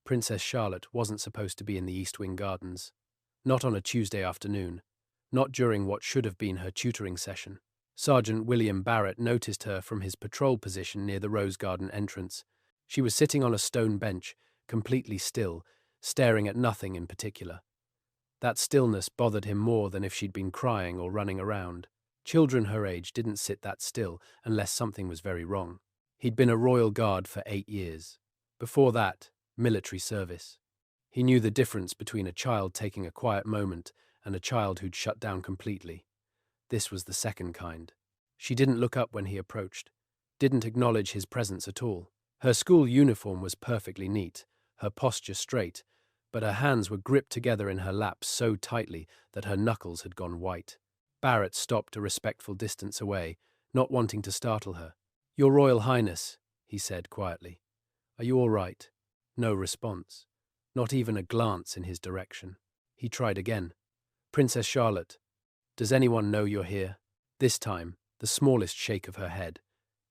Princess Charlotte wasn't supposed to be in the East Wing Gardens. Not on a Tuesday afternoon. Not during what should have been her tutoring session. Sergeant William Barrett noticed her from his patrol position near the Rose Garden entrance. She was sitting on a stone bench, completely still, staring at nothing in particular. That stillness bothered him more than if she'd been crying or running around. Children her age didn't sit that still unless something was very wrong. He'd been a royal guard for 8 years. Before that, military service. He knew the difference between a child taking a quiet moment and a child who'd shut down completely. This was the second kind. She didn't look up when he approached, didn't acknowledge his presence at all. Her school uniform was perfectly neat, her posture straight, but her hands were gripped together in her lap so tightly that her knuckles had gone white. Barrett stopped a respectful distance away, not wanting to startle her. "Your Royal Highness," he said quietly. "Are you all right?" No response, not even a glance in his direction. He tried again. "Princess Charlotte, does anyone know you're here?" This time, the smallest shake of her head.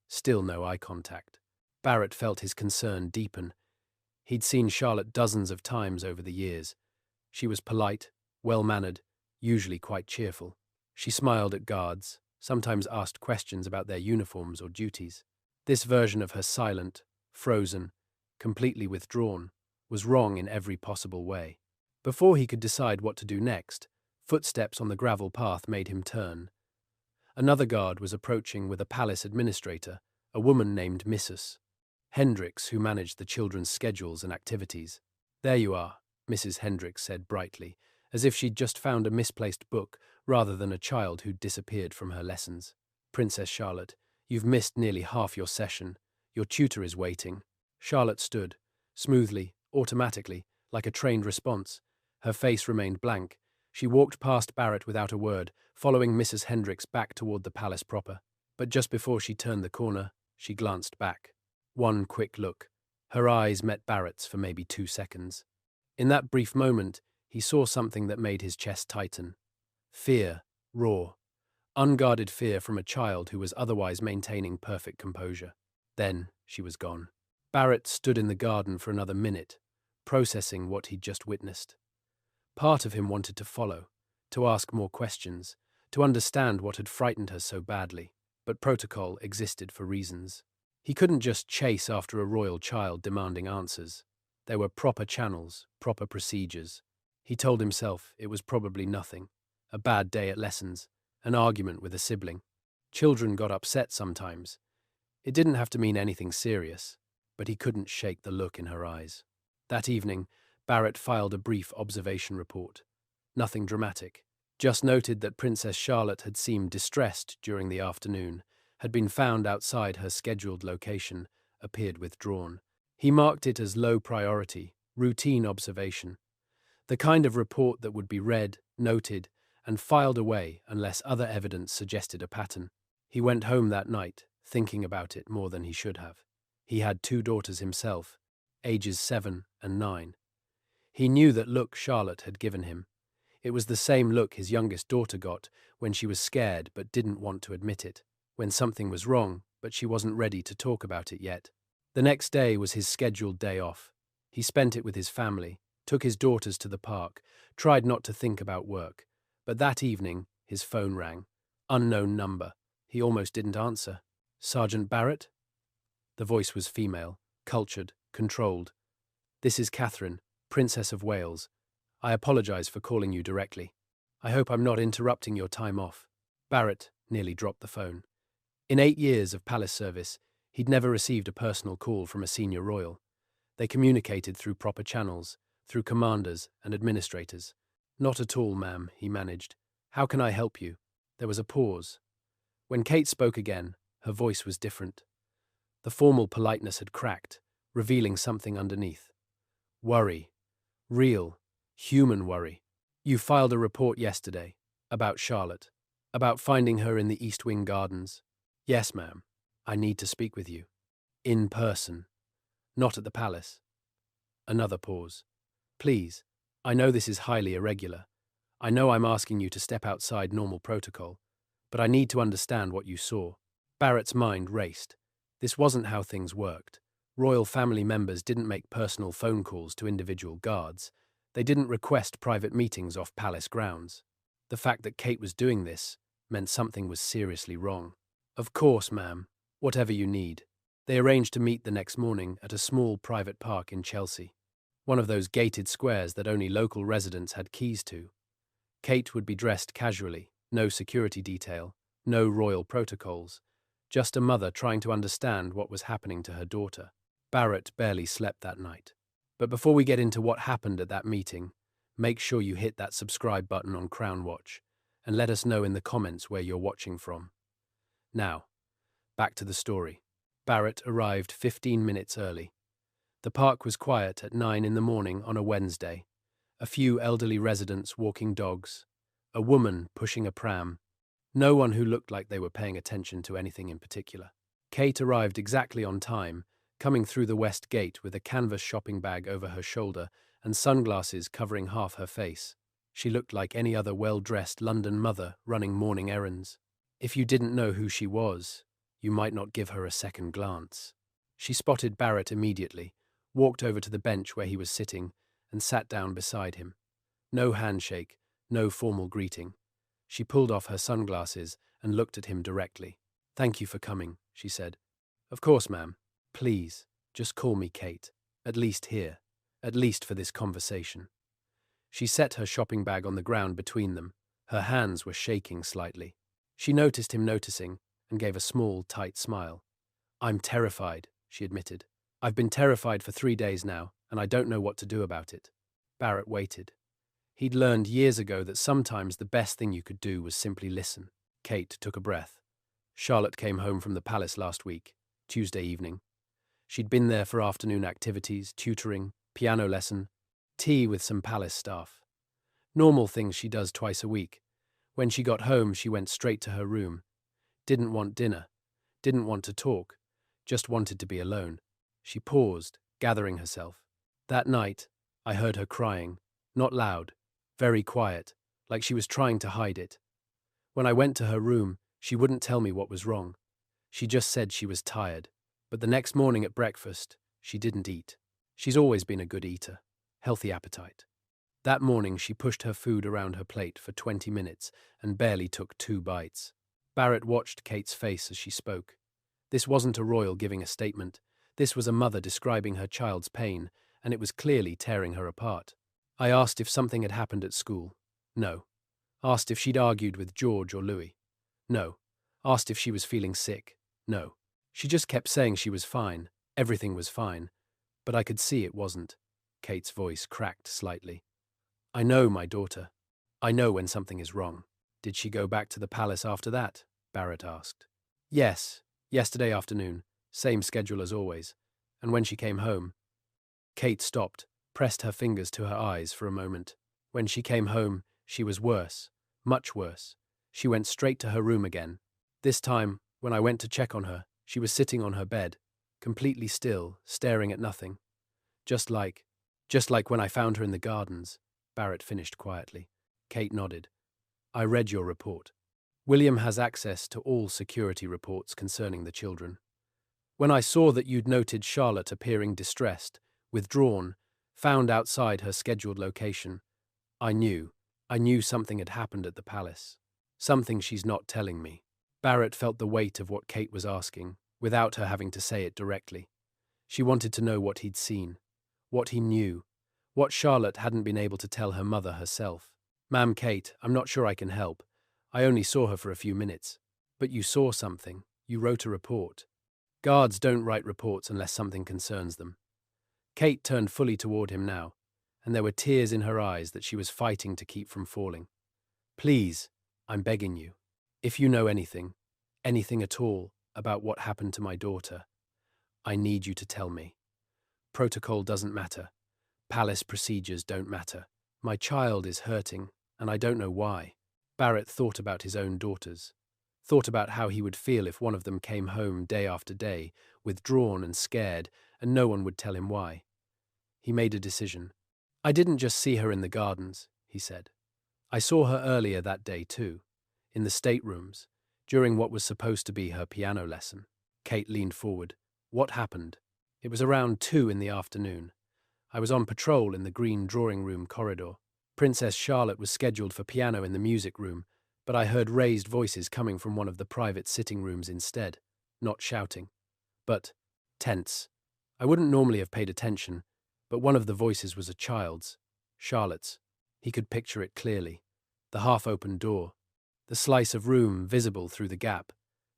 Still no eye contact. Barrett felt his concern deepen. He'd seen Charlotte dozens of times over the years. She was polite, well-mannered, usually quite cheerful. She smiled at guards, sometimes asked questions about their uniforms or duties. This version of her silent, frozen, completely withdrawn, was wrong in every possible way. Before he could decide what to do next, footsteps on the gravel path made him turn. Another guard was approaching with a palace administrator, a woman named Mrs. Hendricks, who managed the children's schedules and activities. "There you are," Mrs. Hendricks said brightly, as if she'd just found a misplaced book rather than a child who'd disappeared from her lessons. "Princess Charlotte, you've missed nearly half your session. Your tutor is waiting." Charlotte stood, smoothly, automatically, like a trained response. Her face remained blank. She walked past Barrett without a word, following Mrs. Hendricks back toward the palace proper. But just before she turned the corner, she glanced back. One quick look. Her eyes met Barrett's for maybe 2 seconds. In that brief moment, he saw something that made his chest tighten. Fear, raw, unguarded fear from a child who was otherwise maintaining perfect composure. Then she was gone. Barrett stood in the garden for another minute, processing what he'd just witnessed. Part of him wanted to follow, to ask more questions, to understand what had frightened her so badly, but protocol existed for reasons. He couldn't just chase after a royal child demanding answers. There were proper channels, proper procedures. He told himself it was probably nothing. A bad day at lessons, an argument with a sibling. Children got upset sometimes. It didn't have to mean anything serious, but he couldn't shake the look in her eyes. That evening, Barrett filed a brief observation report. Nothing dramatic. Just noted that Princess Charlotte had seemed distressed during the afternoon, had been found outside her scheduled location, appeared withdrawn. He marked it as low priority, routine observation. The kind of report that would be read, noted, and filed away unless other evidence suggested a pattern. He went home that night, thinking about it more than he should have. He had 2 daughters himself, ages 7 and 9. He knew that look Charlotte had given him. It was the same look his youngest daughter got when she was scared but didn't want to admit it, when something was wrong but she wasn't ready to talk about it yet. The next day was his scheduled day off. He spent it with his family, took his daughters to the park, tried not to think about work. But that evening, his phone rang. Unknown number. He almost didn't answer. "Sergeant Barrett?" The voice was female, cultured, controlled. "This is Catherine, Princess of Wales. I apologize for calling you directly. I hope I'm not interrupting your time off." Barrett nearly dropped the phone. In 8 years of palace service, he'd never received a personal call from a senior royal. They communicated through proper channels, through commanders and administrators. "Not at all, ma'am," he managed. "How can I help you?" There was a pause. When Kate spoke again, her voice was different. The formal politeness had cracked, revealing something underneath. "Worry. Real, human worry. You filed a report yesterday, about Charlotte, about finding her in the East Wing Gardens." "Yes, ma'am. I need to speak with you. In person. Not at the palace." Another pause. "Please, I know this is highly irregular. I know I'm asking you to step outside normal protocol, but I need to understand what you saw." Barrett's mind raced. This wasn't how things worked. Royal family members didn't make personal phone calls to individual guards. They didn't request private meetings off palace grounds. The fact that Kate was doing this meant something was seriously wrong. Of course, ma'am. Whatever you need. They arranged to meet the next morning at a small private park in Chelsea, one of those gated squares that only local residents had keys to. Kate would be dressed casually, no security detail, no royal protocols, just a mother trying to understand what was happening to her daughter. Barrett barely slept that night. But before we get into what happened at that meeting, make sure you hit that subscribe button on Crown Watch and let us know in the comments where you're watching from. Now, back to the story. Barrett arrived 15 minutes early. The park was quiet at 9 in the morning on a Wednesday. A few elderly residents walking dogs, a woman pushing a pram. No one who looked like they were paying attention to anything in particular. Kate arrived exactly on time, coming through the west gate with a canvas shopping bag over her shoulder and sunglasses covering half her face. She looked like any other well-dressed London mother running morning errands. If you didn't know who she was, you might not give her a second glance. She spotted Barrett immediately, walked over to the bench where he was sitting, and sat down beside him. No handshake, no formal greeting. She pulled off her sunglasses and looked at him directly. "Thank you for coming," she said. "Of course, ma'am. Please, just call me Kate. At least here. At least for this conversation." She set her shopping bag on the ground between them. Her hands were shaking slightly. She noticed him noticing and gave a small, tight smile. "I'm terrified," she admitted. "I've been terrified for 3 days now, and I don't know what to do about it." Barrett waited. He'd learned years ago that sometimes the best thing you could do was simply listen. Kate took a breath. Charlotte came home from the palace last week, Tuesday evening. She'd been there for afternoon activities, tutoring, piano lesson, tea with some palace staff. Normal things she does twice a week. When she got home, she went straight to her room. Didn't want dinner. Didn't want to talk. Just wanted to be alone. She paused, gathering herself. That night, I heard her crying. Not loud. Very quiet, like she was trying to hide it. When I went to her room, she wouldn't tell me what was wrong. She just said she was tired. But the next morning at breakfast, she didn't eat. She's always been a good eater. Healthy appetite. That morning, she pushed her food around her plate for 20 minutes and barely took 2 bites. Barrett watched Kate's face as she spoke. This wasn't a royal giving a statement. This was a mother describing her child's pain, and it was clearly tearing her apart. I asked if something had happened at school. No. Asked if she'd argued with George or Louis. No. Asked if she was feeling sick. No. She just kept saying she was fine. Everything was fine. But I could see it wasn't. Kate's voice cracked slightly. "I know, my daughter. I know when something is wrong." "Did she go back to the palace after that?" Barrett asked. "Yes. Yesterday afternoon. Same schedule as always. And when she came home..." Kate stopped, pressed her fingers to her eyes for a moment. "When she came home, she was worse. Much worse. She went straight to her room again. This time, when I went to check on her, she was sitting on her bed, completely still, staring at nothing. Just like when I found her in the gardens," Barrett finished quietly. Kate nodded. "I read your report. William has access to all security reports concerning the children. When I saw that you'd noted Charlotte appearing distressed, withdrawn, found outside her scheduled location, I knew something had happened at the palace. Something she's not telling me." Barrett felt the weight of what Kate was asking, without her having to say it directly. She wanted to know what he'd seen, what he knew, what Charlotte hadn't been able to tell her mother herself. "Ma'am Kate, I'm not sure I can help. I only saw her for a few minutes." "But you saw something. You wrote a report." "Guards don't write reports unless something concerns them." Kate turned fully toward him now, and there were tears in her eyes that she was fighting to keep from falling. "Please, I'm begging you. If you know anything at all, about what happened to my daughter, I need you to tell me. Protocol doesn't matter. Palace procedures don't matter. My child is hurting, and I don't know why." Barrett thought about his own daughters, thought about how he would feel if one of them came home day after day, withdrawn and scared, and no one would tell him why. He made a decision. "I didn't just see her in the gardens," he said. "I saw her earlier that day too, in the staterooms, during what was supposed to be her piano lesson." Kate leaned forward. "What happened?" It was around 2 in the afternoon. I was on patrol in the green drawing room corridor. Princess Charlotte was scheduled for piano in the music room, but I heard raised voices coming from one of the private sitting rooms instead, not shouting, but tense. I wouldn't normally have paid attention, but one of the voices was a child's, Charlotte's. He could picture it clearly. The half-open door, the slice of room visible through the gap,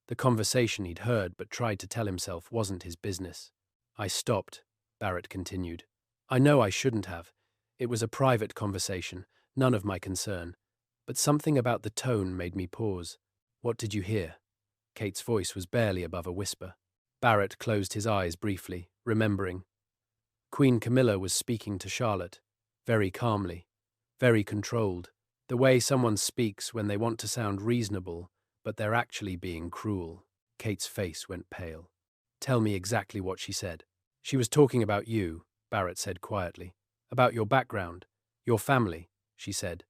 the conversation he'd heard but tried to tell himself wasn't his business. I stopped, Barrett continued. I know I shouldn't have. It was a private conversation, none of my concern. But something about the tone made me pause. What did you hear? Kate's voice was barely above a whisper. Barrett closed his eyes briefly, remembering. Queen Camilla was speaking to Charlotte, very calmly, very controlled, the way someone speaks when they want to sound reasonable, but they're actually being cruel. Kate's face went pale. Tell me exactly what she said. She was talking about you, Barrett said quietly. About your background, your family, she said.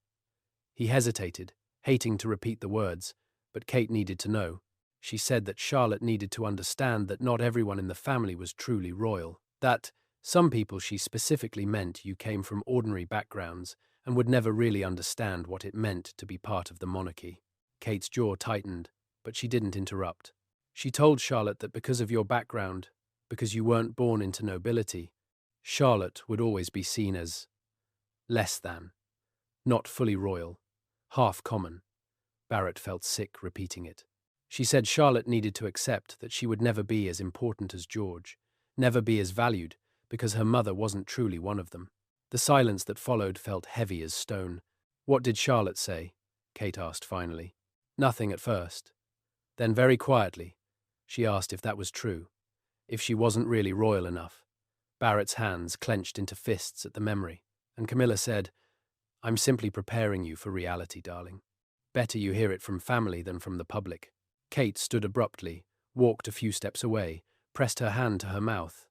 He hesitated, hating to repeat the words, but Kate needed to know. She said that Charlotte needed to understand that not everyone in the family was truly royal, that some people she specifically meant you came from ordinary backgrounds and would never really understand what it meant to be part of the monarchy. Kate's jaw tightened, but she didn't interrupt. She told Charlotte that because of your background, because you weren't born into nobility, Charlotte would always be seen as less than, not fully royal, half common. Barrett felt sick repeating it. She said Charlotte needed to accept that she would never be as important as George, never be as valued, because her mother wasn't truly one of them. The silence that followed felt heavy as stone. What did Charlotte say? Kate asked finally. Nothing at first. Then very quietly, she asked if that was true, if she wasn't really royal enough. Barrett's hands clenched into fists at the memory, and Camilla said, I'm simply preparing you for reality, darling. Better you hear it from family than from the public. Kate stood abruptly, walked a few steps away, pressed her hand to her mouth.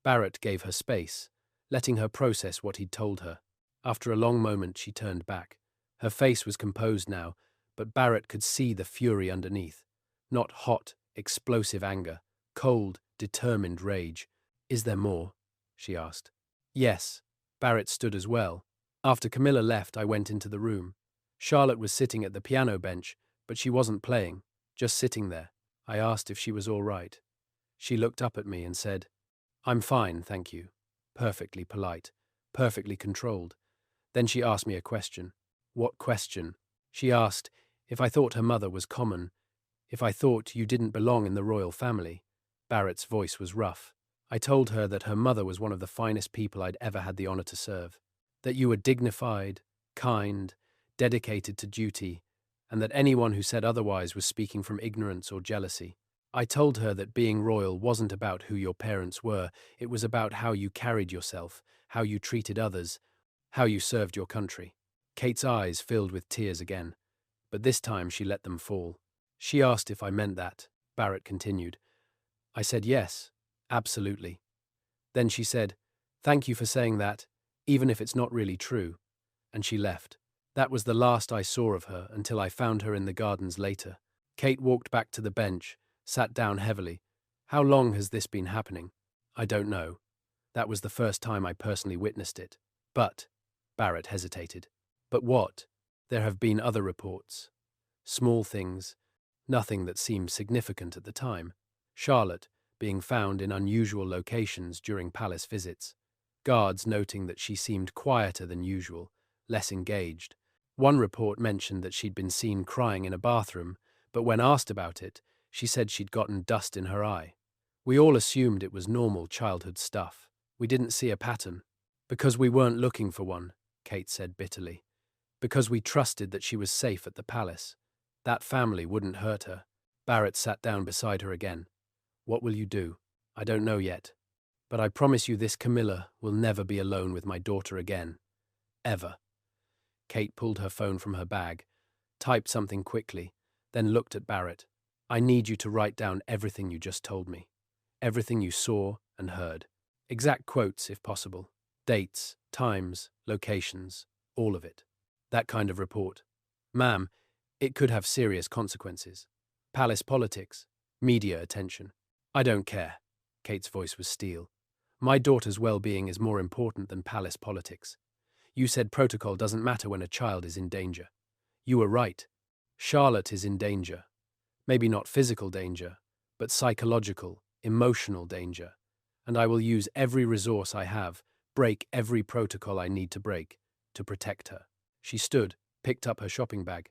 Barrett gave her space, letting her process what he'd told her. After a long moment, she turned back. Her face was composed now, but Barrett could see the fury underneath. Not hot, explosive anger, cold, determined rage. Is there more? She asked. Yes. Barrett stood as well. After Camilla left, I went into the room. Charlotte was sitting at the piano bench, but she wasn't playing, just sitting there. I asked if she was all right. She looked up at me and said, I'm fine, thank you. Perfectly polite, perfectly controlled. Then she asked me a question. What question? She asked if I thought her mother was common, if I thought you didn't belong in the royal family. Barrett's voice was rough. I told her that her mother was one of the finest people I'd ever had the honor to serve, that you were dignified, kind, dedicated to duty, and that anyone who said otherwise was speaking from ignorance or jealousy. I told her that being royal wasn't about who your parents were, it was about how you carried yourself, how you treated others, how you served your country. Kate's eyes filled with tears again, but this time she let them fall. She asked if I meant that. Barrett continued. I said yes, absolutely. Then she said, thank you for saying that, even if it's not really true, and she left. That was the last I saw of her until I found her in the gardens later. Kate walked back to the bench, sat down heavily. How long has this been happening? I don't know. That was the first time I personally witnessed it. But, Barrett hesitated. But what? There have been other reports. Small things, nothing that seemed significant at the time. Charlotte being found in unusual locations during palace visits. Guards noting that she seemed quieter than usual, less engaged. One report mentioned that she'd been seen crying in a bathroom, but when asked about it, she said she'd gotten dust in her eye. We all assumed it was normal childhood stuff. We didn't see a pattern. Because we weren't looking for one, Kate said bitterly. Because we trusted that she was safe at the palace. That family wouldn't hurt her. Barrett sat down beside her again. What will you do? I don't know yet. But I promise you this Camilla will never be alone with my daughter again. Ever. Kate pulled her phone from her bag, typed something quickly, then looked at Barrett. I need you to write down everything you just told me. Everything you saw and heard. Exact quotes, if possible. Dates, times, locations, all of it. That kind of report. Ma'am, it could have serious consequences. Palace politics, media attention. I don't care. Kate's voice was steel. My daughter's well-being is more important than palace politics. You said protocol doesn't matter when a child is in danger. You were right. Charlotte is in danger. Maybe not physical danger, but psychological, emotional danger. And I will use every resource I have, break every protocol I need to break, to protect her. She stood, picked up her shopping bag.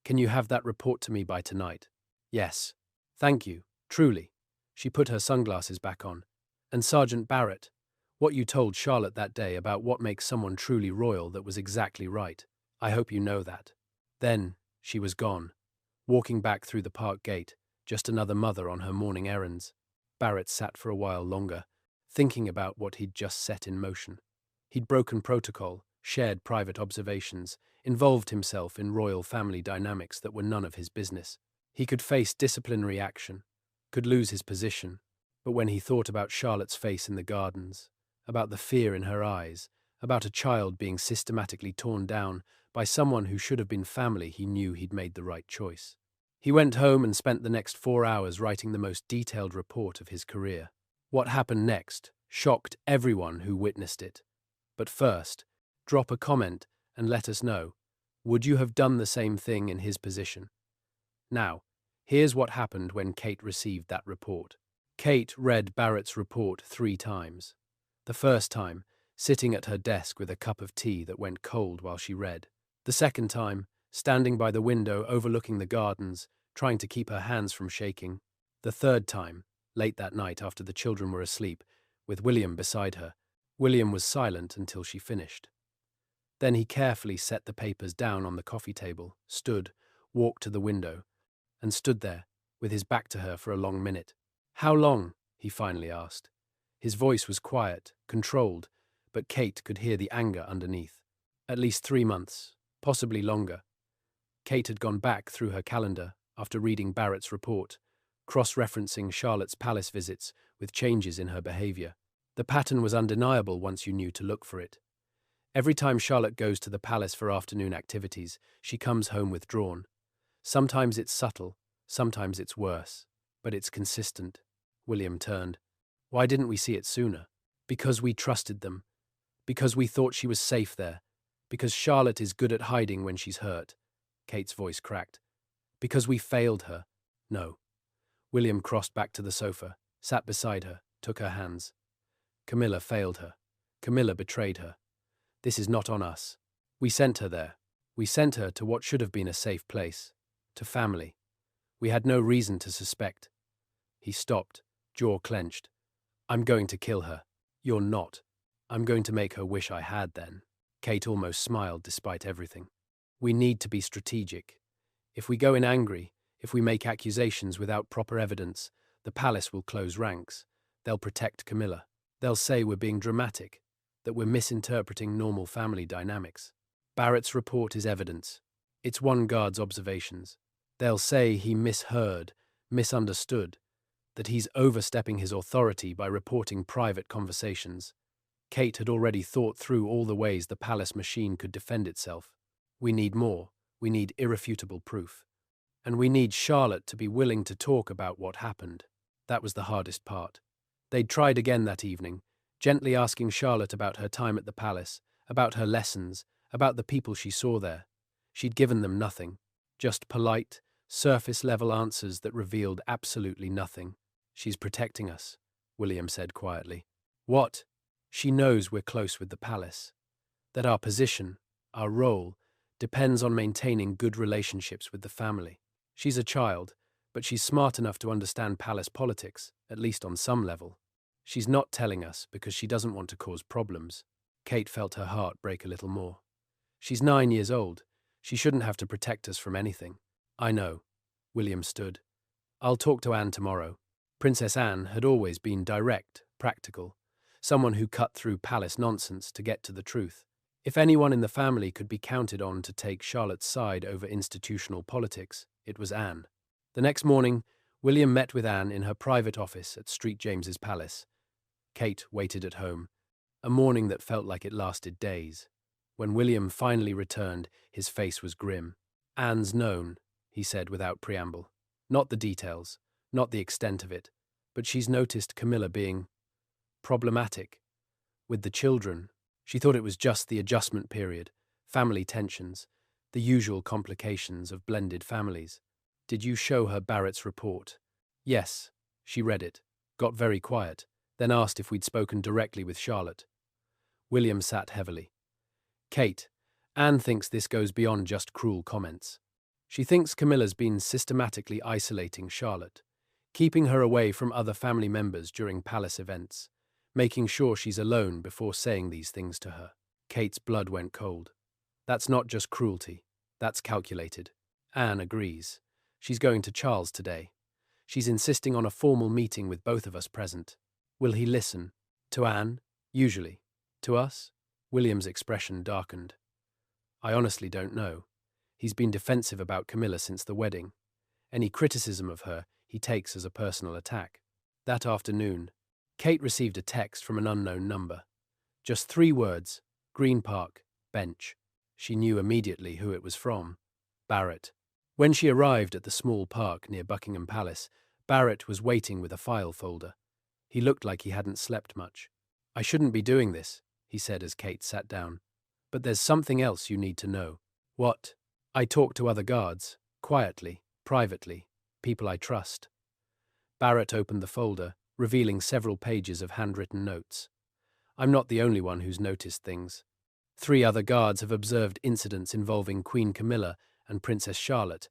Can you have that report to me by tonight? Yes. Thank you, truly. She put her sunglasses back on. And Sergeant Barrett, what you told Charlotte that day about what makes someone truly royal, that was exactly right. I hope you know that. Then, she was gone, walking back through the park gate, just another mother on her morning errands. Barrett sat for a while longer, thinking about what he'd just set in motion. He'd broken protocol, shared private observations, involved himself in royal family dynamics that were none of his business. He could face disciplinary action, could lose his position, but when he thought about Charlotte's face in the gardens, about the fear in her eyes, about a child being systematically torn down by someone who should have been family, he knew he'd made the right choice. He went home and spent the next 4 hours writing the most detailed report of his career. What happened next shocked everyone who witnessed it. But first, drop a comment and let us know. Would you have done the same thing in his position? Now, here's what happened when Kate received that report. Kate read Barrett's report 3 times. The first time, sitting at her desk with a cup of tea that went cold while she read. The second time, standing by the window overlooking the gardens, trying to keep her hands from shaking. The third time, late that night after the children were asleep, with William beside her. William was silent until she finished. Then he carefully set the papers down on the coffee table, stood, walked to the window, and stood there, with his back to her for a long minute. How long? He finally asked. His voice was quiet, controlled, but Kate could hear the anger underneath. At least 3 months, possibly longer. Kate had gone back through her calendar after reading Barrett's report, cross-referencing Charlotte's palace visits with changes in her behavior. The pattern was undeniable once you knew to look for it. Every time Charlotte goes to the palace for afternoon activities, she comes home withdrawn. Sometimes it's subtle, sometimes it's worse, but it's consistent. William turned. Why didn't we see it sooner? Because we trusted them. Because we thought she was safe there. Because Charlotte is good at hiding when she's hurt. Kate's voice cracked. Because we failed her. No. William crossed back to the sofa, sat beside her, took her hands. Camilla failed her. Camilla betrayed her. This is not on us. We sent her there. We sent her to what should have been a safe place. To family. We had no reason to suspect. He stopped, jaw clenched. I'm going to kill her. You're not. I'm going to make her wish I had then. Kate almost smiled despite everything. We need to be strategic. If we go in angry, if we make accusations without proper evidence, the palace will close ranks. They'll protect Camilla. They'll say we're being dramatic, that we're misinterpreting normal family dynamics. Barrett's report is evidence. It's one guard's observations. They'll say he misheard, misunderstood, that he's overstepping his authority by reporting private conversations. Kate had already thought through all the ways the palace machine could defend itself. We need more. We need irrefutable proof. And we need Charlotte to be willing to talk about what happened. That was the hardest part. They'd tried again that evening, gently asking Charlotte about her time at the palace, about her lessons, about the people she saw there. She'd given them nothing, just polite, surface-level answers that revealed absolutely nothing. She's protecting us, William said quietly. What? She knows we're close with the palace, that our position, our role, depends on maintaining good relationships with the family. She's a child, but she's smart enough to understand palace politics, at least on some level. She's not telling us because she doesn't want to cause problems. Kate felt her heart break a little more. She's 9 years old. She shouldn't have to protect us from anything. I know. William stood. I'll talk to Anne tomorrow. Princess Anne had always been direct, practical, someone who cut through palace nonsense to get to the truth. If anyone in the family could be counted on to take Charlotte's side over institutional politics, it was Anne. The next morning, William met with Anne in her private office at St. James's Palace. Kate waited at home, a morning that felt like it lasted days. When William finally returned, his face was grim. Anne's known, he said without preamble. Not the details, not the extent of it, but she's noticed Camilla being problematic with the children. She thought it was just the adjustment period, family tensions, the usual complications of blended families. Did you show her Barrett's report? Yes. She read it, got very quiet, then asked if we'd spoken directly with Charlotte. William sat heavily. Kate, Anne thinks this goes beyond just cruel comments. She thinks Camilla's been systematically isolating Charlotte, keeping her away from other family members during palace events, making sure she's alone before saying these things to her. Kate's blood went cold. That's not just cruelty. That's calculated. Anne agrees. She's going to Charles today. She's insisting on a formal meeting with both of us present. Will he listen? To Anne? Usually. To us? William's expression darkened. I honestly don't know. He's been defensive about Camilla since the wedding. Any criticism of her he takes as a personal attack. That afternoon, Kate received a text from an unknown number. Just 3 words, Green Park, bench. She knew immediately who it was from. Barrett. When she arrived at the small park near Buckingham Palace, Barrett was waiting with a file folder. He looked like he hadn't slept much. I shouldn't be doing this, he said as Kate sat down. But there's something else you need to know. What? I talked to other guards, quietly, privately, people I trust. Barrett opened the folder, revealing several pages of handwritten notes. I'm not the only one who's noticed things. 3 other guards have observed incidents involving Queen Camilla and Princess Charlotte.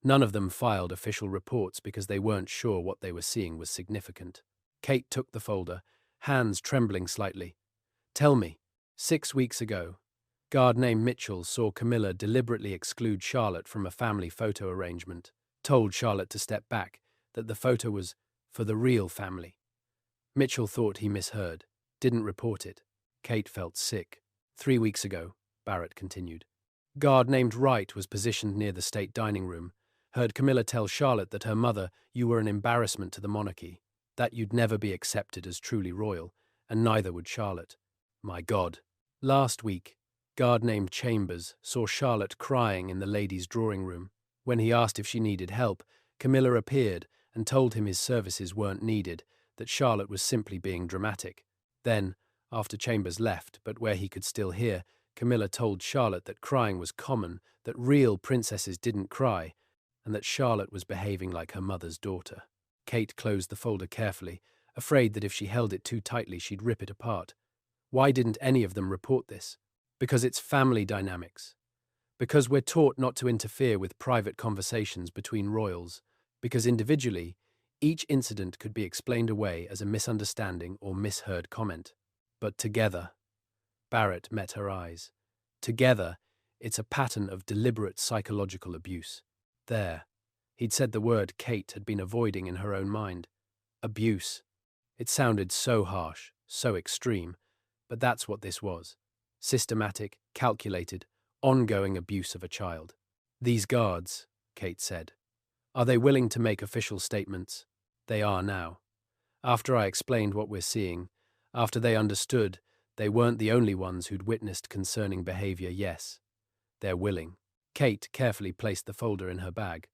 None of them filed official reports because they weren't sure what they were seeing was significant. Kate took the folder, hands trembling slightly. Tell me, 6 weeks ago, guard named Mitchell saw Camilla deliberately exclude Charlotte from a family photo arrangement, told Charlotte to step back, that the photo was for the real family. Mitchell thought he misheard, didn't report it. Kate felt sick. 3 weeks ago, Barrett continued. Guard named Wright was positioned near the state dining room, heard Camilla tell Charlotte that her mother, you were an embarrassment to the monarchy, that you'd never be accepted as truly royal, and neither would Charlotte. My God. Last week, guard named Chambers saw Charlotte crying in the ladies' drawing room. When he asked if she needed help, Camilla appeared and told him his services weren't needed, that Charlotte was simply being dramatic. Then, after Chambers left, but where he could still hear, Camilla told Charlotte that crying was common, that real princesses didn't cry, and that Charlotte was behaving like her mother's daughter. Kate closed the folder carefully, afraid that if she held it too tightly she'd rip it apart. Why didn't any of them report this? Because it's family dynamics. Because we're taught not to interfere with private conversations between royals. Because individually, each incident could be explained away as a misunderstanding or misheard comment. But together, Barrett met her eyes. Together, it's a pattern of deliberate psychological abuse. There. He'd said the word Kate had been avoiding in her own mind. Abuse. It sounded so harsh, so extreme, but that's what this was. Systematic, calculated, ongoing abuse of a child. These guards, Kate said. Are they willing to make official statements? They are now. After I explained what we're seeing, after they understood they weren't the only ones who'd witnessed concerning behavior, yes. They're willing. Kate carefully placed the folder in her bag.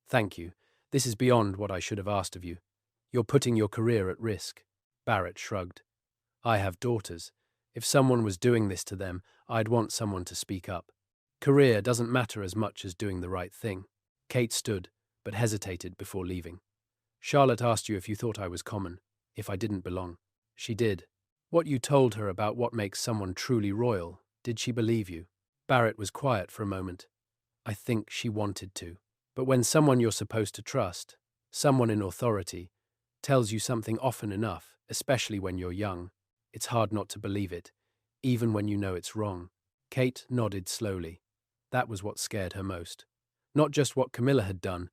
Thank you. This is beyond what I should have asked of you. You're putting your career at risk. Barrett shrugged. I have daughters. If someone was doing this to them, I'd want someone to speak up. Career doesn't matter as much as doing the right thing. Kate stood, but hesitated before leaving. Charlotte asked you if you thought I was common, if I didn't belong. She did. What you told her about what makes someone truly royal, did she believe you? Barrett was quiet for a moment. I think she wanted to. But when someone you're supposed to trust, someone in authority, tells you something often enough, especially when you're young, it's hard not to believe it, even when you know it's wrong. Kate nodded slowly. That was what scared her most. Not just what Camilla had done,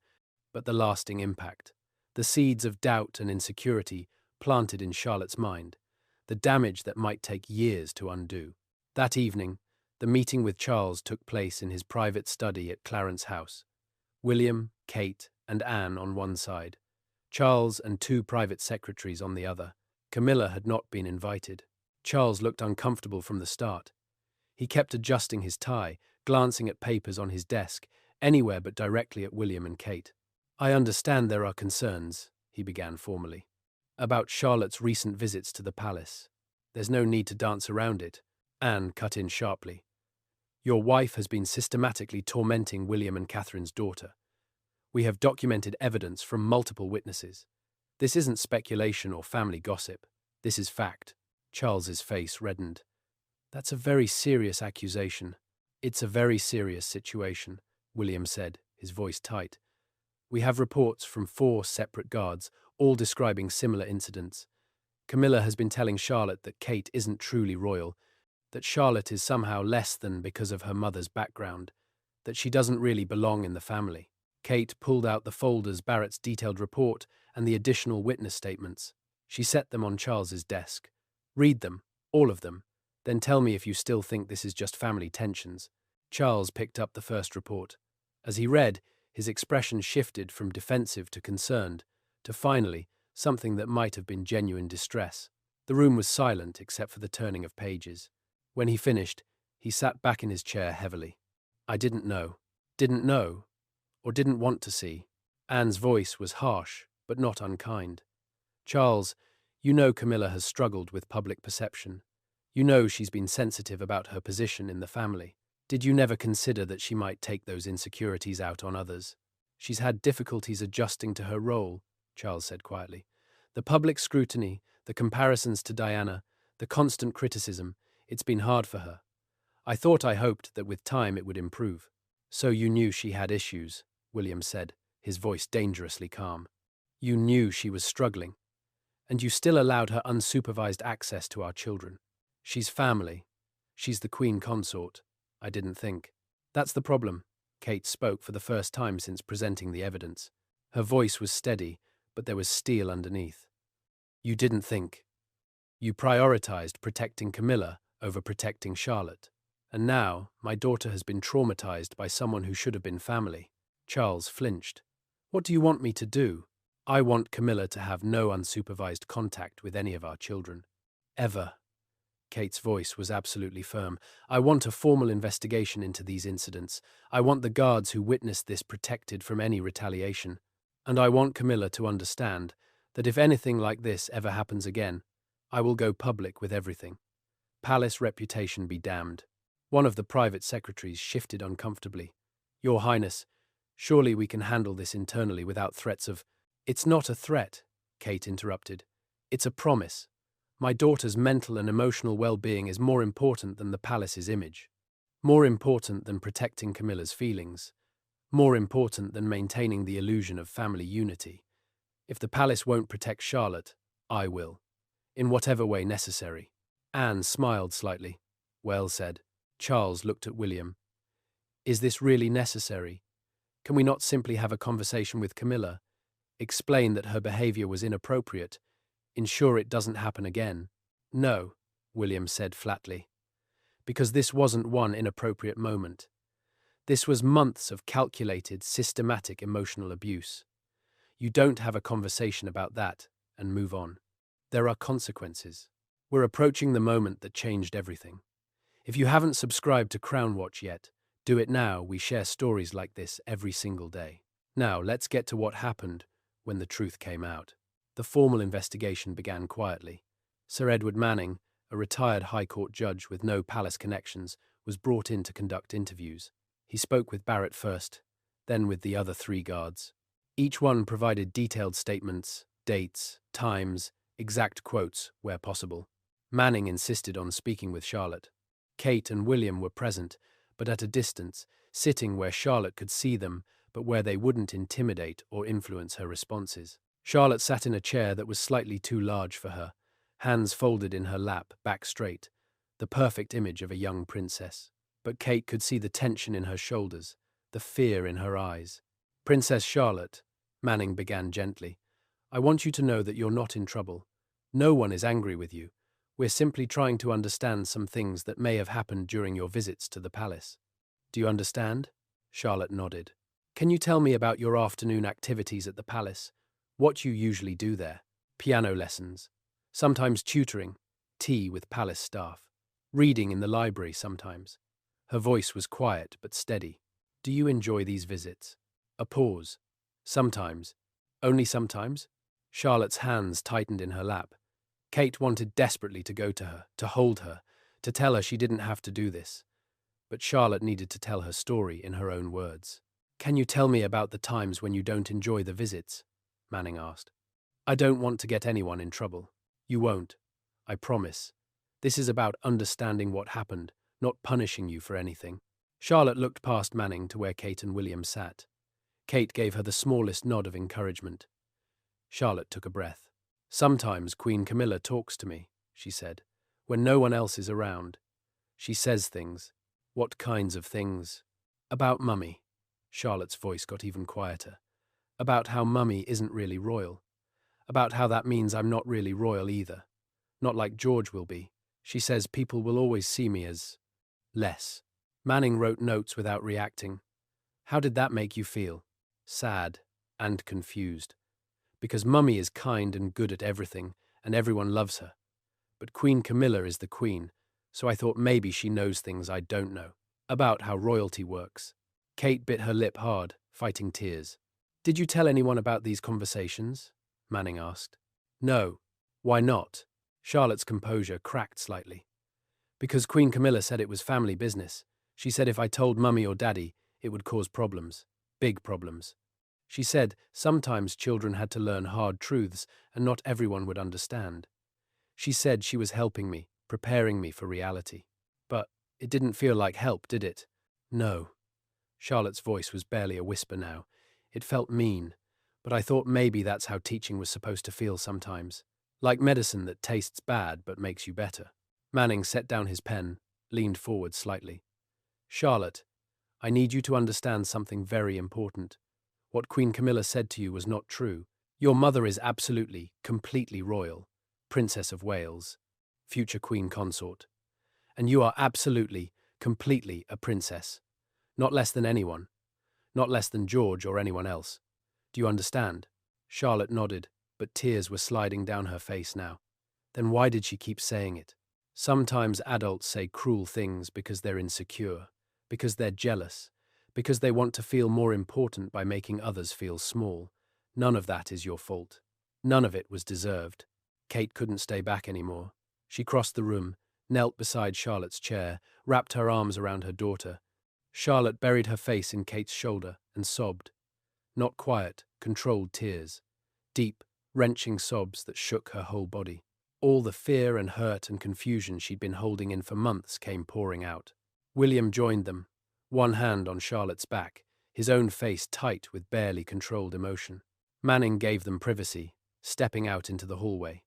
but the lasting impact. The seeds of doubt and insecurity planted in Charlotte's mind. The damage that might take years to undo. That evening, the meeting with Charles took place in his private study at Clarence House. William, Kate, and Anne on one side. Charles and 2 private secretaries on the other. Camilla had not been invited. Charles looked uncomfortable from the start. He kept adjusting his tie, glancing at papers on his desk, anywhere but directly at William and Kate. I understand there are concerns, he began formally. About Charlotte's recent visits to the palace. There's no need to dance around it. Anne cut in sharply. Your wife has been systematically tormenting William and Catherine's daughter. We have documented evidence from multiple witnesses. This isn't speculation or family gossip. This is fact. Charles's face reddened. That's a very serious accusation. It's a very serious situation, William said, his voice tight. We have reports from 4 separate guards, all describing similar incidents. Camilla has been telling Charlotte that Kate isn't truly royal, that Charlotte is somehow less than because of her mother's background, that she doesn't really belong in the family. Kate pulled out the folders, Barrett's detailed report, and the additional witness statements. She set them on Charles's desk. Read them, all of them, then tell me if you still think this is just family tensions. Charles picked up the first report. As he read, his expression shifted from defensive to concerned, to finally, something that might have been genuine distress. The room was silent except for the turning of pages. When he finished, he sat back in his chair heavily. I didn't know, or didn't want to see. Anne's voice was harsh, but not unkind. Charles, you know Camilla has struggled with public perception. You know she's been sensitive about her position in the family. Did you never consider that she might take those insecurities out on others? She's had difficulties adjusting to her role, Charles said quietly. The public scrutiny, the comparisons to Diana, the constant criticism, it's been hard for her. I hoped that with time it would improve. So you knew she had issues, William said, his voice dangerously calm. You knew she was struggling, and you still allowed her unsupervised access to our children. She's family. She's the queen consort. I didn't think. That's the problem. Kate spoke for the first time since presenting the evidence. Her voice was steady, but there was steel underneath. You didn't think. You prioritized protecting Camilla over protecting Charlotte. And now, my daughter has been traumatized by someone who should have been family. Charles flinched. What do you want me to do? I want Camilla to have no unsupervised contact with any of our children. Ever. Kate's voice was absolutely firm. I want a formal investigation into these incidents. I want the guards who witnessed this protected from any retaliation. And I want Camilla to understand that if anything like this ever happens again, I will go public with everything. Palace reputation be damned. One of the private secretaries shifted uncomfortably. Your Highness, surely we can handle this internally without threats of— It's not a threat, Kate interrupted. It's a promise. My daughter's mental and emotional well-being is more important than the palace's image. More important than protecting Camilla's feelings. More important than maintaining the illusion of family unity. If the palace won't protect Charlotte, I will. In whatever way necessary. Anne smiled slightly. Well said. Charles looked at William. Is this really necessary? Can we not simply have a conversation with Camilla? Explain that her behavior was inappropriate. Ensure it doesn't happen again. No, William said flatly. Because this wasn't one inappropriate moment. This was months of calculated, systematic emotional abuse. You don't have a conversation about that and move on. There are consequences. We're approaching the moment that changed everything. If you haven't subscribed to Crown Watch yet, do it now. We share stories like this every single day. Now, let's get to what happened when the truth came out. The formal investigation began quietly. Sir Edward Manning, a retired High Court judge with no palace connections, was brought in to conduct interviews. He spoke with Barrett first, then with the other 3 guards. Each one provided detailed statements, dates, times, exact quotes where possible. Manning insisted on speaking with Charlotte. Kate and William were present, but at a distance, sitting where Charlotte could see them, but where they wouldn't intimidate or influence her responses. Charlotte sat in a chair that was slightly too large for her, hands folded in her lap, back straight, the perfect image of a young princess. But Kate could see the tension in her shoulders, the fear in her eyes. Princess Charlotte, Manning began gently, I want you to know that you're not in trouble. No one is angry with you. We're simply trying to understand some things that may have happened during your visits to the palace. Do you understand? Charlotte nodded. Can you tell me about your afternoon activities at the palace? What you usually do there? Piano lessons, sometimes tutoring, tea with palace staff, reading in the library sometimes. Her voice was quiet but steady. Do you enjoy these visits? A pause. Sometimes. Only sometimes? Charlotte's hands tightened in her lap. Kate wanted desperately to go to her, to hold her, to tell her she didn't have to do this. But Charlotte needed to tell her story in her own words. "Can you tell me about the times when you don't enjoy the visits?" Manning asked. "I don't want to get anyone in trouble." "You won't. I promise. This is about understanding what happened, not punishing you for anything." Charlotte looked past Manning to where Kate and William sat. Kate gave her the smallest nod of encouragement. Charlotte took a breath. "Sometimes Queen Camilla talks to me," she said, "when no one else is around. She says things." "What kinds of things?" "About Mummy." Charlotte's voice got even quieter. "About how Mummy isn't really royal. About how that means I'm not really royal either. Not like George will be. She says people will always see me as less." Manning wrote notes without reacting. "How did that make you feel?" "Sad and confused. Because Mummy is kind and good at everything, and everyone loves her. But Queen Camilla is the queen, so I thought maybe she knows things I don't know. About how royalty works." Kate bit her lip hard, fighting tears. "Did you tell anyone about these conversations?" Manning asked. "No. Why not?" Charlotte's composure cracked slightly. "Because Queen Camilla said it was family business. She said if I told Mummy or Daddy, it would cause problems. Big problems. She said sometimes children had to learn hard truths and not everyone would understand. She said she was helping me, preparing me for reality. But it didn't feel like help, did it?" "No." Charlotte's voice was barely a whisper now. "It felt mean, but I thought maybe that's how teaching was supposed to feel sometimes. Like medicine that tastes bad but makes you better." Manning set down his pen, leaned forward slightly. "Charlotte, I need you to understand something very important. What Queen Camilla said to you was not true. Your mother is absolutely, completely royal, Princess of Wales, future Queen Consort. And you are absolutely, completely a princess. Not less than anyone. Not less than George or anyone else. Do you understand?" Charlotte nodded, but tears were sliding down her face now. Then why did she keep saying it? Sometimes adults say cruel things because they're insecure, because they're jealous, because they want to feel more important by making others feel small. None of that is your fault. None of it was deserved. Kate couldn't stay back anymore. She crossed the room, knelt beside Charlotte's chair, wrapped her arms around her daughter. Charlotte buried her face in Kate's shoulder and sobbed. Not quiet, controlled tears. Deep, wrenching sobs that shook her whole body. All the fear and hurt and confusion she'd been holding in for months came pouring out. William joined them, one hand on Charlotte's back, his own face tight with barely controlled emotion. Manning gave them privacy, stepping out into the hallway.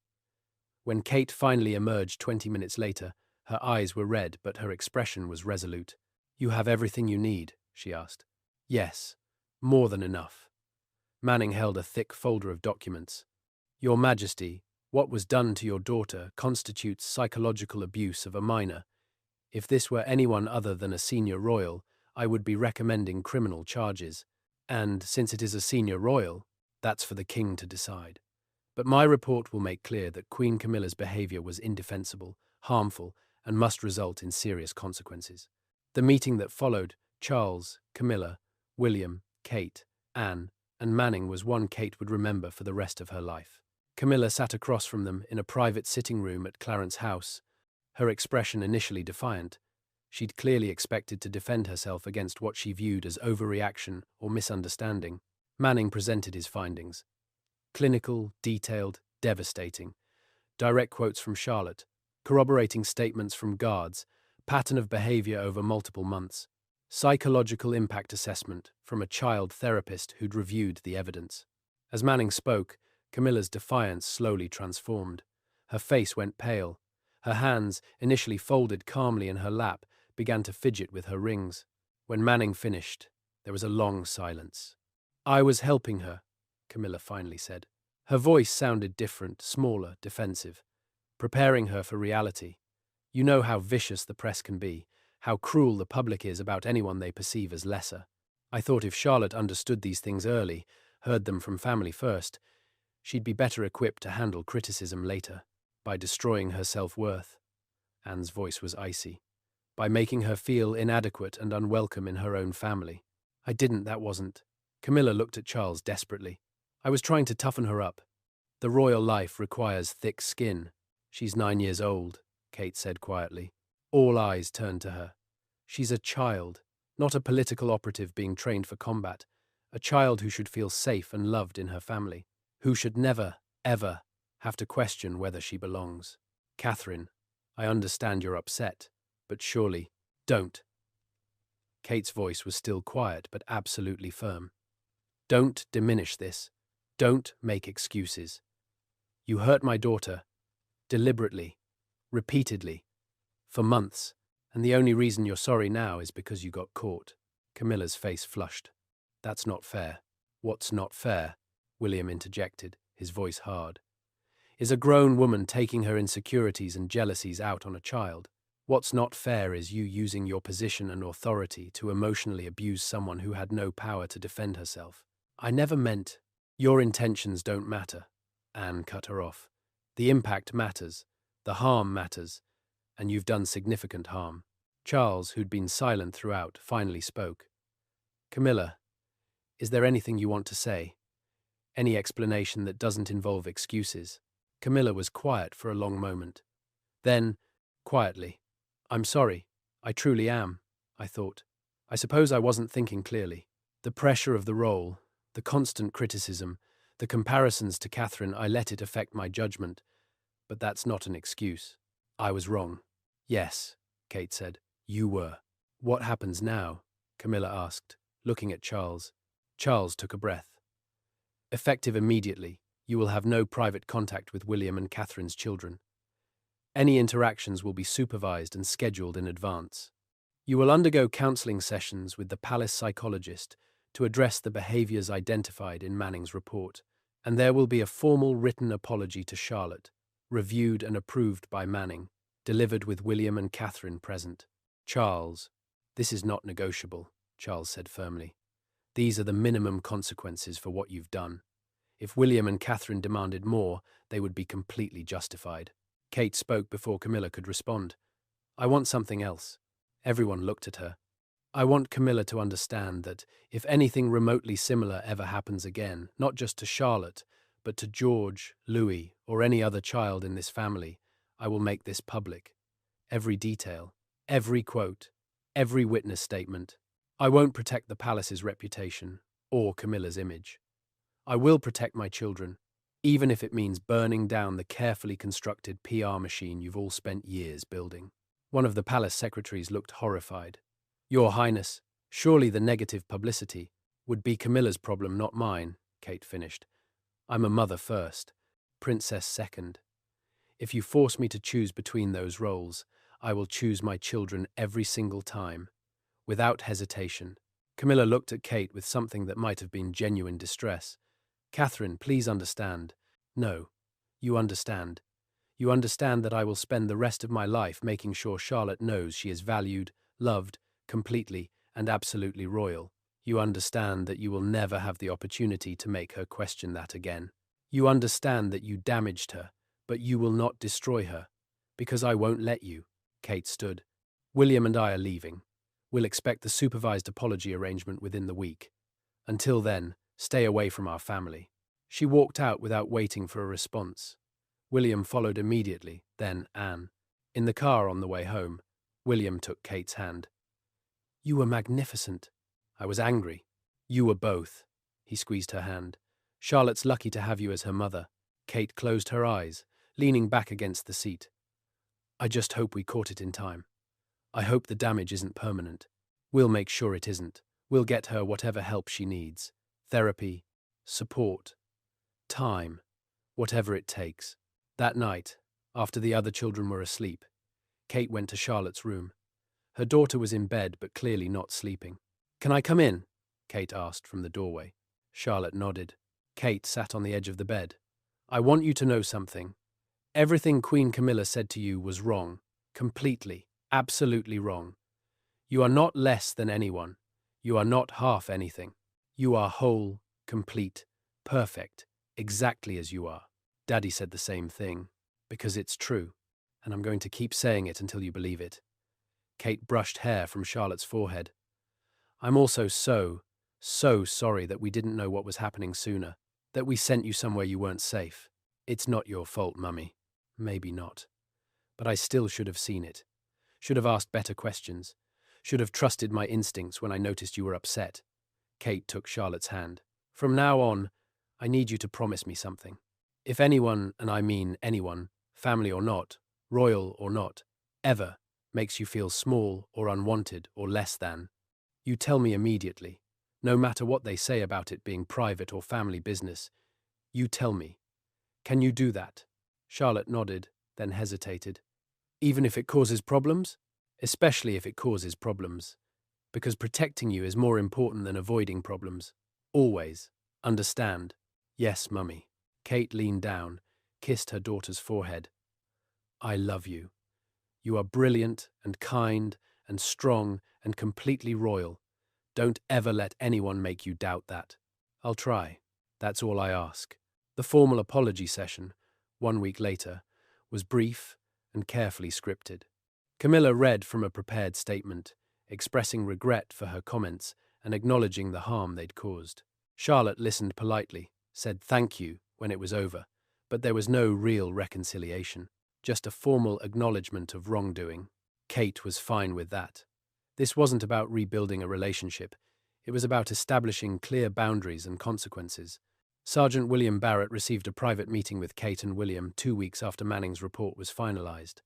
When Kate finally emerged 20 minutes later, her eyes were red, but her expression was resolute. "You have everything you need?" she asked. "Yes, more than enough." Manning held a thick folder of documents. "Your Majesty, what was done to your daughter constitutes psychological abuse of a minor. If this were anyone other than a senior royal, I would be recommending criminal charges. And since it is a senior royal, that's for the king to decide. But my report will make clear that Queen Camilla's behavior was indefensible, harmful, and must result in serious consequences." The meeting that followed, Charles, Camilla, William, Kate, Anne, and Manning, was one Kate would remember for the rest of her life. Camilla sat across from them in a private sitting room at Clarence House, her expression initially defiant. She'd clearly expected to defend herself against what she viewed as overreaction or misunderstanding. Manning presented his findings. Clinical, detailed, devastating. Direct quotes from Charlotte, corroborating statements from guards, pattern of behavior over multiple months. Psychological impact assessment from a child therapist who'd reviewed the evidence. As Manning spoke, Camilla's defiance slowly transformed. Her face went pale. Her hands, initially folded calmly in her lap, began to fidget with her rings. When Manning finished, there was a long silence. "I was helping her," Camilla finally said. Her voice sounded different, smaller, defensive, preparing her for reality. "You know how vicious the press can be, how cruel the public is about anyone they perceive as lesser. I thought if Charlotte understood these things early, heard them from family first, she'd be better equipped to handle criticism later, by destroying her self-worth." Anne's voice was icy. "By making her feel inadequate and unwelcome in her own family." That wasn't." Camilla looked at Charles desperately. "I was trying to toughen her up. The royal life requires thick skin. She's 9 years old, Kate said quietly. All eyes turned to her. She's a child, not a political operative being trained for combat. A child who should feel safe and loved in her family. Who should never, ever have to question whether she belongs. Catherine, I understand you're upset, but surely, don't. Kate's voice was still quiet, but absolutely firm. Don't diminish this. Don't make excuses. You hurt my daughter, deliberately, repeatedly, for months, and the only reason you're sorry now is because you got caught. Camilla's face flushed. That's not fair. What's not fair? William interjected, his voice hard. Is a grown woman taking her insecurities and jealousies out on a child. What's not fair is you using your position and authority to emotionally abuse someone who had no power to defend herself. I never meant. Your intentions don't matter. Anne cut her off. The impact matters. The harm matters. And you've done significant harm. Charles, who'd been silent throughout, finally spoke. Camilla, is there anything you want to say? Any explanation that doesn't involve excuses? Camilla was quiet for a long moment. Then, quietly, I'm sorry. I truly am, I thought. I suppose I wasn't thinking clearly. The pressure of the role, the constant criticism, the comparisons to Catherine, I let it affect my judgment. But that's not an excuse. I was wrong. Yes, Kate said. You were. What happens now? Camilla asked, looking at Charles. Charles took a breath. Effective immediately, you will have no private contact with William and Catherine's children. Any interactions will be supervised and scheduled in advance. You will undergo counseling sessions with the palace psychologist to address the behaviors identified in Manning's report, and there will be a formal written apology to Charlotte, reviewed and approved by Manning, delivered with William and Catherine present. Charles, this is not negotiable, Charles said firmly. These are the minimum consequences for what you've done. If William and Catherine demanded more, they would be completely justified. Kate spoke before Camilla could respond. I want something else. Everyone looked at her. I want Camilla to understand that if anything remotely similar ever happens again, not just to Charlotte, but to George, Louis, or any other child in this family, I will make this public. Every detail, every quote, every witness statement. I won't protect the palace's reputation or Camilla's image. I will protect my children, even if it means burning down the carefully constructed PR machine you've all spent years building. One of the palace secretaries looked horrified. Your Highness, surely the negative publicity would be Camilla's problem, not mine, Kate finished. I'm a mother first, princess second. If you force me to choose between those roles, I will choose my children every single time, without hesitation. Camilla looked at Kate with something that might have been genuine distress. Catherine, please understand. No, you understand. You understand that I will spend the rest of my life making sure Charlotte knows she is valued, loved, completely, and absolutely royal. You understand that you will never have the opportunity to make her question that again. You understand that you damaged her, but you will not destroy her, because I won't let you. Kate stood. William and I are leaving. We'll expect the supervised apology arrangement within the week. Until then, stay away from our family. She walked out without waiting for a response. William followed immediately, then Anne. In the car on the way home, William took Kate's hand. You were magnificent. I was angry. You were both. He squeezed her hand. Charlotte's lucky to have you as her mother. Kate closed her eyes, leaning back against the seat. I just hope we caught it in time. I hope the damage isn't permanent. We'll make sure it isn't. We'll get her whatever help she needs. Therapy, support, time, whatever it takes. That night, after the other children were asleep, Kate went to Charlotte's room. Her daughter was in bed, but clearly not sleeping. Can I come in? Kate asked from the doorway. Charlotte nodded. Kate sat on the edge of the bed. I want you to know something. Everything Queen Camilla said to you was wrong. Completely, absolutely wrong. You are not less than anyone. You are not half anything. You are whole, complete, perfect, exactly as you are. Daddy said the same thing, because it's true, and I'm going to keep saying it until you believe it. Kate brushed hair from Charlotte's forehead. I'm also so sorry that we didn't know what was happening sooner, that we sent you somewhere you weren't safe. It's not your fault, Mummy. Maybe not. But I still should have seen it. Should have asked better questions. Should have trusted my instincts when I noticed you were upset. Kate took Charlotte's hand. From now on, I need you to promise me something. If anyone, and I mean anyone, family or not, royal or not, ever makes you feel small or unwanted or less than, you tell me immediately, no matter what they say about it being private or family business. You tell me. Can you do that? Charlotte nodded, then hesitated. Even if it causes problems? Especially if it causes problems. Because protecting you is more important than avoiding problems. Always. Understand? Yes, Mummy. Kate leaned down, kissed her daughter's forehead. I love you. You are brilliant and kind and strong and completely royal. Don't ever let anyone make you doubt that. I'll try. That's all I ask. The formal apology session, 1 week later, was brief and carefully scripted. Camilla read from a prepared statement, expressing regret for her comments and acknowledging the harm they'd caused. Charlotte listened politely, said thank you when it was over, but there was no real reconciliation, just a formal acknowledgement of wrongdoing. Kate was fine with that. This wasn't about rebuilding a relationship. It was about establishing clear boundaries and consequences. Sergeant William Barrett received a private meeting with Kate and William 2 weeks after Manning's report was finalized.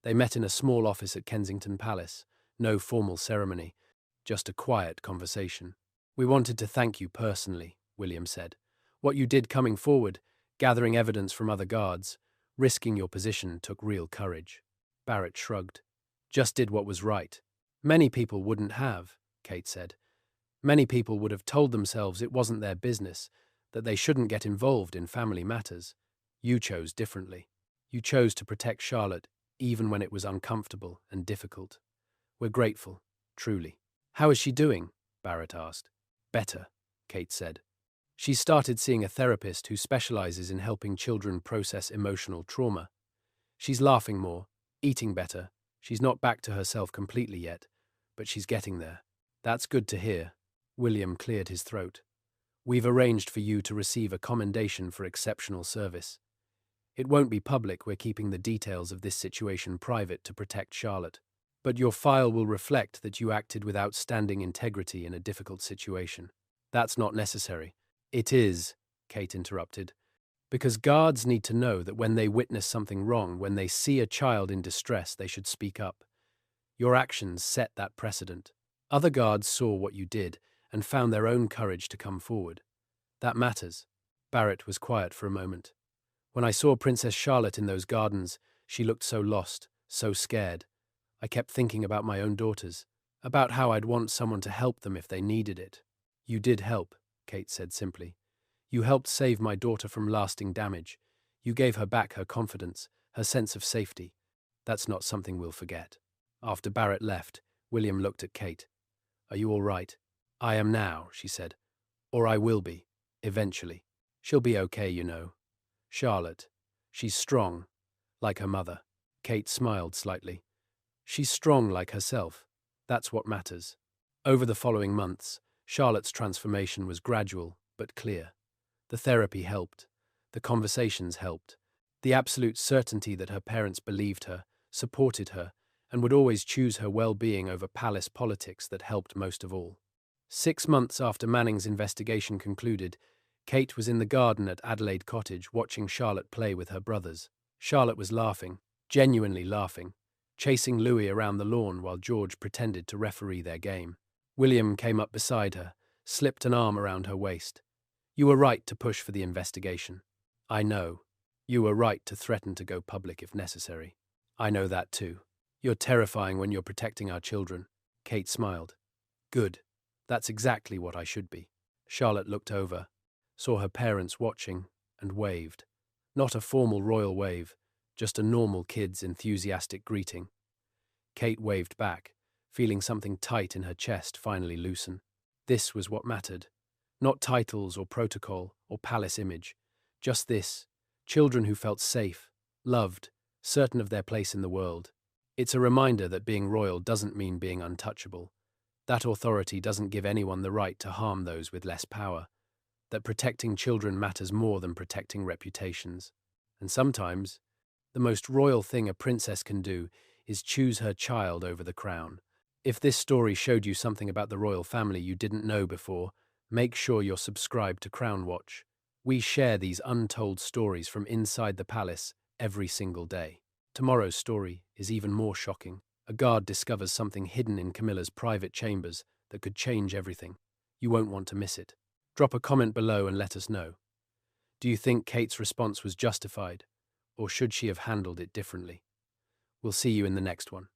They met in a small office at Kensington Palace. No formal ceremony, just a quiet conversation. We wanted to thank you personally, William said. What you did coming forward, gathering evidence from other guards, risking your position took real courage. Barrett shrugged. Just did what was right. Many people wouldn't have, Kate said. Many people would have told themselves it wasn't their business, that they shouldn't get involved in family matters. You chose differently. You chose to protect Charlotte, even when it was uncomfortable and difficult. We're grateful, truly. How is she doing? Barrett asked. Better, Kate said. She started seeing a therapist who specializes in helping children process emotional trauma. She's laughing more, eating better. She's not back to herself completely yet, but she's getting there. That's good to hear. William cleared his throat. We've arranged for you to receive a commendation for exceptional service. It won't be public. We're keeping the details of this situation private to protect Charlotte. But your file will reflect that you acted with outstanding integrity in a difficult situation. That's not necessary. It is, Kate interrupted, because guards need to know that when they witness something wrong, when they see a child in distress, they should speak up. Your actions set that precedent. Other guards saw what you did and found their own courage to come forward. That matters. Barrett was quiet for a moment. When I saw Princess Charlotte in those gardens, she looked so lost, so scared. I kept thinking about my own daughters, about how I'd want someone to help them if they needed it. You did help, Kate said simply. You helped save my daughter from lasting damage. You gave her back her confidence, her sense of safety. That's not something we'll forget. After Barrett left, William looked at Kate. Are you all right? I am now, she said. Or I will be, eventually. She'll be okay, you know. Charlotte. She's strong, like her mother. Kate smiled slightly. She's strong like herself. That's what matters. Over the following months, Charlotte's transformation was gradual but clear. The therapy helped. The conversations helped. The absolute certainty that her parents believed her, supported her, and would always choose her well-being over palace politics that helped most of all. 6 months after Manning's investigation concluded, Kate was in the garden at Adelaide Cottage watching Charlotte play with her brothers. Charlotte was laughing, genuinely laughing, chasing Louis around the lawn while George pretended to referee their game. William came up beside her, slipped an arm around her waist. You were right to push for the investigation. I know. You were right to threaten to go public if necessary. I know that too. You're terrifying when you're protecting our children. Kate smiled. Good. That's exactly what I should be. Charlotte looked over, saw her parents watching, and waved. Not a formal royal wave, just a normal kid's enthusiastic greeting. Kate waved back, feeling something tight in her chest finally loosen. This was what mattered. Not titles or protocol or palace image. Just this. Children who felt safe, loved, certain of their place in the world. It's a reminder that being royal doesn't mean being untouchable. That authority doesn't give anyone the right to harm those with less power. That protecting children matters more than protecting reputations. And sometimes, the most royal thing a princess can do is choose her child over the crown. If this story showed you something about the royal family you didn't know before, make sure you're subscribed to Crown Watch. We share these untold stories from inside the palace every single day. Tomorrow's story is even more shocking. A guard discovers something hidden in Camilla's private chambers that could change everything. You won't want to miss it. Drop a comment below and let us know. Do you think Kate's response was justified, or should she have handled it differently? We'll see you in the next one.